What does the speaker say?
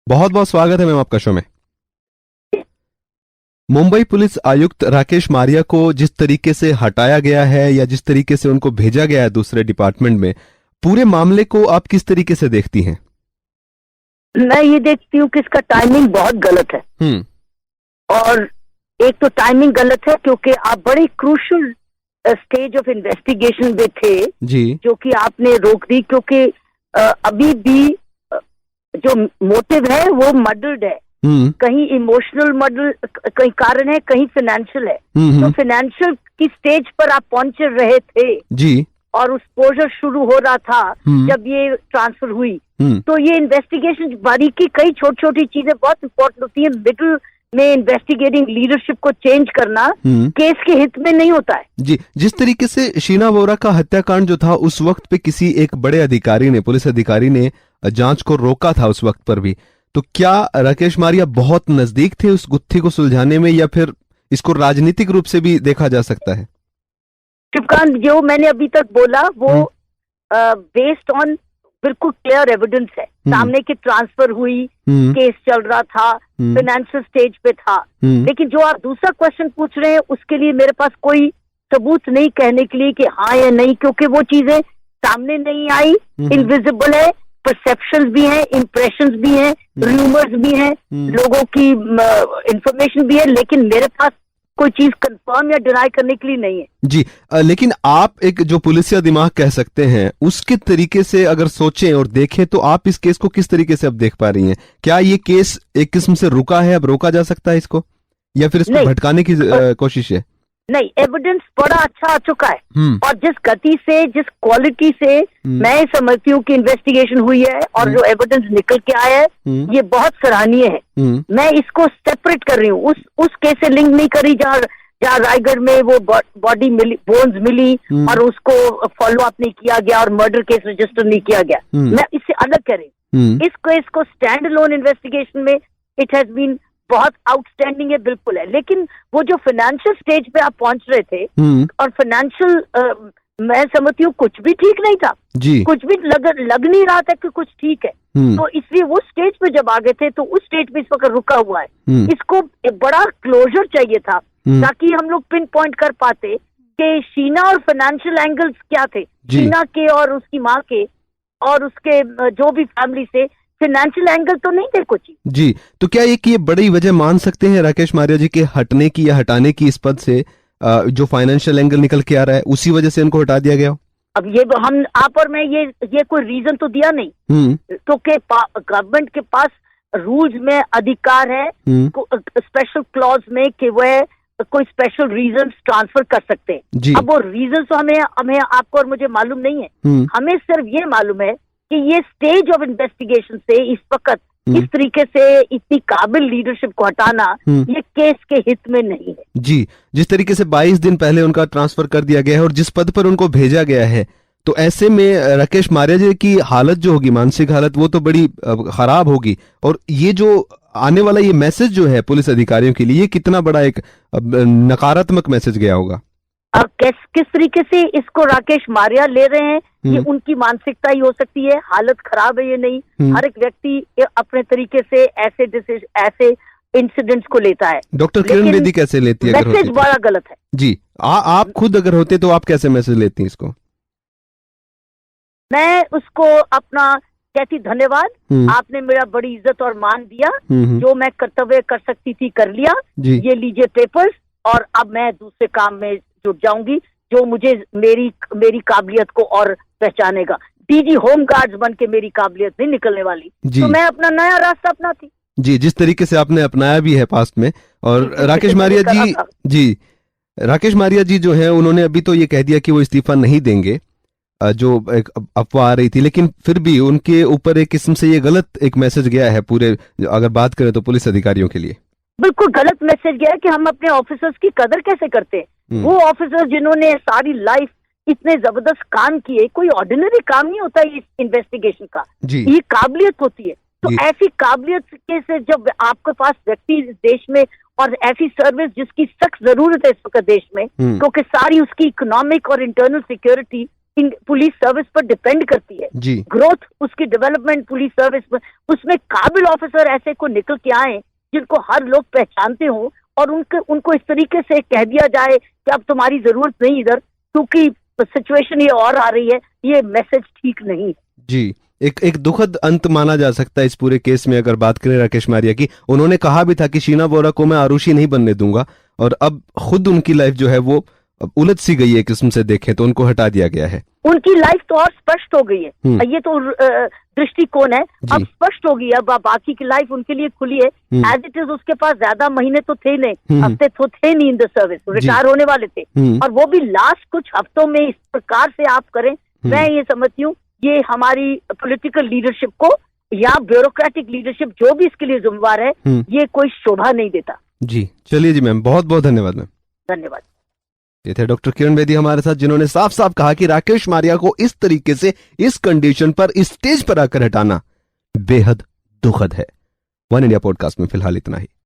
बहुत बहुत स्वागत है मैम आपका शो में। मुंबई पुलिस आयुक्त राकेश मारिया को जिस तरीके से हटाया गया है या जिस तरीके से उनको भेजा गया है दूसरे डिपार्टमेंट में, पूरे मामले को आप किस तरीके से देखती हैं? मैं ये देखती हूँ कि इसका टाइमिंग बहुत गलत है। और एक तो टाइमिंग गलत है क्योंकि आप बड़े क्रूशल स्टेज ऑफ इन्वेस्टिगेशन में थे जी, जो कि आपने रोक दी क्योंकि अभी भी जो मोटिव है वो मर्डर्ड है। कहीं इमोशनल मर्डर कहीं कारण है, कहीं फाइनेंशियल है। तो फाइनेंशियल की स्टेज पर आप पहुंच रहे थे जी, और उस पोर्शन शुरू हो रहा था जब ये ट्रांसफर हुई। तो ये इन्वेस्टिगेशन बारीकी, कई छोटी छोटी चीजें बहुत इंपॉर्टेंट होती है। मिडिल में इन्वेस्टिगेटिंग लीडरशिप को चेंज करना केस के हित में नहीं होता है। जी। जिस तरीके से शीना वोरा का हत्याकांड जो था, उस वक्त पे किसी एक बड़े अधिकारी ने, पुलिस अधिकारी ने जांच को रोका था उस वक्त पर भी, तो क्या राकेश मारिया बहुत नजदीक थे उस गुत्थी को सुलझाने में, या फिर इसको राजनीतिक रूप से भी देखा जा सकता है? शिवकांत, जो मैंने अभी तक बोला वो बेस्ड ऑन बिल्कुल क्लियर एविडेंस है। सामने की ट्रांसफर हुई, केस चल रहा था, फाइनेंशियल स्टेज पे था। लेकिन जो आप दूसरा क्वेश्चन पूछ रहे हैं उसके लिए मेरे पास कोई सबूत नहीं कहने के लिए कि हाँ या नहीं, क्योंकि वो चीजें सामने नहीं आई, इनविजिबल है। परसेप्शंस भी हैं, इम्प्रेशंस भी हैं, रूमर्स भी हैं, लोगों की इंफॉर्मेशन भी है, लेकिन मेरे पास कोई चीज कंफर्म या डिनाई करने के लिए नहीं है। जी, लेकिन आप एक जो पुलिसिया दिमाग कह सकते हैं, उसके तरीके से अगर सोचें और देखें तो आप इस केस को किस तरीके से अब देख पा रही हैं? क्या ये केस एक किस्म से रुका है, अब रोका जा सकता है इसको, या फिर इसको भटकाने की कोशिश है? नहीं, एविडेंस बड़ा अच्छा आ चुका है और जिस गति से, जिस क्वालिटी से मैं समझती हूँ कि इन्वेस्टिगेशन हुई है और जो एविडेंस निकल के आया है ये बहुत सराहनीय है। मैं इसको सेपरेट कर रही हूँ, उस केस से लिंक नहीं करी जहाँ रायगढ़ में वो बॉडी मिली, बोन्स मिली और उसको फॉलो अप नहीं किया गया और मर्डर केस रजिस्टर नहीं किया गया। मैं इससे अलग कर रही हूँ। इस केस को स्टैंड अलोन इन्वेस्टिगेशन में इट हैज बीन बहुत आउटस्टैंडिंग है, बिल्कुल है। लेकिन वो जो फाइनेंशियल स्टेज पे आप पहुंच रहे थे और फाइनेंशियल मैं समझती हूँ कुछ भी ठीक नहीं था जी, कुछ भी लग नहीं रहा था कि कुछ ठीक है। तो इसलिए वो स्टेज पे जब आ गए थे तो उस स्टेज पे इस वक्त रुका हुआ है। इसको एक बड़ा क्लोजर चाहिए था ताकि हम लोग पिन पॉइंट कर पाते कि शीना और फाइनेंशियल एंगल्स क्या थे, शीना के और उसकी माँ के और उसके जो भी फैमिली से। फाइनेंशियल एंगल तो नहीं थे कुछ जी। तो क्या ये बड़ी वजह मान सकते हैं राकेश मारिया जी के हटने की या हटाने की इस पद से, जो फाइनेंशियल एंगल निकल के आ रहा है उसी वजह से इनको हटा दिया गया? अब ये हम आप और मैं ये कोई रीजन तो दिया नहीं तो के गवर्नमेंट के पास रूल्स में अधिकार है स्पेशल क्लॉज में कि वह कोई स्पेशल रीजन ट्रांसफर कर सकते हैं। अब वो रीजन तो हमें आपको और मुझे मालूम नहीं है। हमें सिर्फ ये मालूम है कि ये स्टेज ऑफ इन्वेस्टिगेशन से इस वक्त इस तरीके से इतनी काबिल लीडरशिप को हटाना ये केस के हित में नहीं है। जी, जिस तरीके से 22 दिन पहले उनका ट्रांसफर कर दिया गया है और जिस पद पर उनको भेजा गया है, तो ऐसे में राकेश मारिया जी की हालत जो होगी, मानसिक हालत, वो तो बड़ी खराब होगी। और ये जो आने वाला ये मैसेज जो है पुलिस अधिकारियों के लिए, ये कितना बड़ा एक नकारात्मक मैसेज गया होगा। अब किस तरीके से इसको राकेश मारिया ले रहे हैं ये उनकी मानसिकता ही हो सकती है। हालत खराब है ये नहीं, हर एक व्यक्ति अपने तरीके से ऐसे इंसिडेंट्स को लेता है। डॉक्टर किरण बेदी कैसे लेती है? मैसेज बड़ा गलत है जी। आप खुद अगर होते तो आप कैसे मैसेज लेती हैं इसको? मैं उसको अपना कहती धन्यवाद, आपने मेरा बड़ी इज्जत और मान दिया, जो मैं कर्तव्य कर सकती थी कर लिया, ये लीजिए पेपर्स और अब मैं दूसरे काम में जुट जाऊंगी जो मुझे मेरी काबिलियत को और पहचानेगा। डीजी होम गार्ड्स बन के मेरी काबिलियत नहीं निकलने वाली, तो मैं अपना नया रास्ता अपनाती। जी, जिस तरीके से आपने अपनाया भी है पास्ट में। और राकेश मारिया जी जो है, उन्होंने अभी तो ये कह दिया कि वो इस्तीफा नहीं देंगे, जो एक अफवाह आ रही थी, लेकिन फिर भी उनके ऊपर एक किस्म से ये गलत एक मैसेज गया है पूरे, अगर बात करें तो पुलिस अधिकारियों के लिए। बिल्कुल गलत मैसेज गया है कि हम अपने ऑफिसर्स की कदर कैसे करते हैं। वो ऑफिसर्स जिन्होंने सारी लाइफ इतने जबरदस्त काम किए, कोई ऑर्डिनरी काम नहीं होता इस इन्वेस्टिगेशन का, ये काबिलियत होती है। तो ऐसी काबिलियत के से जब आपके पास व्यक्ति देश में और ऐसी सर्विस जिसकी सख्त जरूरत है इस वक्त देश में, क्योंकि सारी उसकी इकोनॉमिक और इंटरनल सिक्योरिटी पुलिस सर्विस पर डिपेंड करती है जी। ग्रोथ, उसकी डेवलपमेंट पुलिस सर्विस पर, उसमें काबिल ऑफिसर ऐसे को निकल के आए जिनको हर लोग पहचानते हो और उनको इस तरीके से कह दिया जाए कि अब तुम्हारी जरूरत नहीं इधर, क्योंकि सिचुएशन ये और आ रही है, ये मैसेज ठीक नहीं है। जी, एक दुखद अंत माना जा सकता है इस पूरे केस में अगर बात करें राकेश मारिया की। उन्होंने कहा भी था कि शीना बोरा को मैं आरुषि नहीं बनने दूंगा, और अब खुद उनकी लाइफ जो है वो उलझ सी गई है किस्म से देखें तो, उनको हटा दिया गया है। उनकी लाइफ तो और स्पष्ट हो गई है, ये तो दृष्टिकोण है, अब स्पष्ट हो गई है। अब बाकी की लाइफ उनके लिए खुली है एज इट इज। उसके पास ज्यादा महीने तो थे नहीं, हफ्ते तो थे नहीं इन द सर्विस, रिटायर होने वाले थे, और वो भी लास्ट कुछ हफ्तों में इस प्रकार से आप करें, मैं ये समझती हूँ ये हमारी पॉलिटिकल लीडरशिप को या ब्यूरोक्रेटिक लीडरशिप जो भी इसके लिए जिम्मेवार है, ये कोई शोभा नहीं देता। जी चलिए जी मैम, बहुत बहुत धन्यवाद मैम। धन्यवाद। ये थे डॉक्टर किरण बेदी हमारे साथ, जिन्होंने साफ साफ कहा कि राकेश मारिया को इस तरीके से इस कंडीशन पर इस स्टेज पर आकर हटाना बेहद दुखद है। वन इंडिया पॉडकास्ट में फिलहाल इतना ही।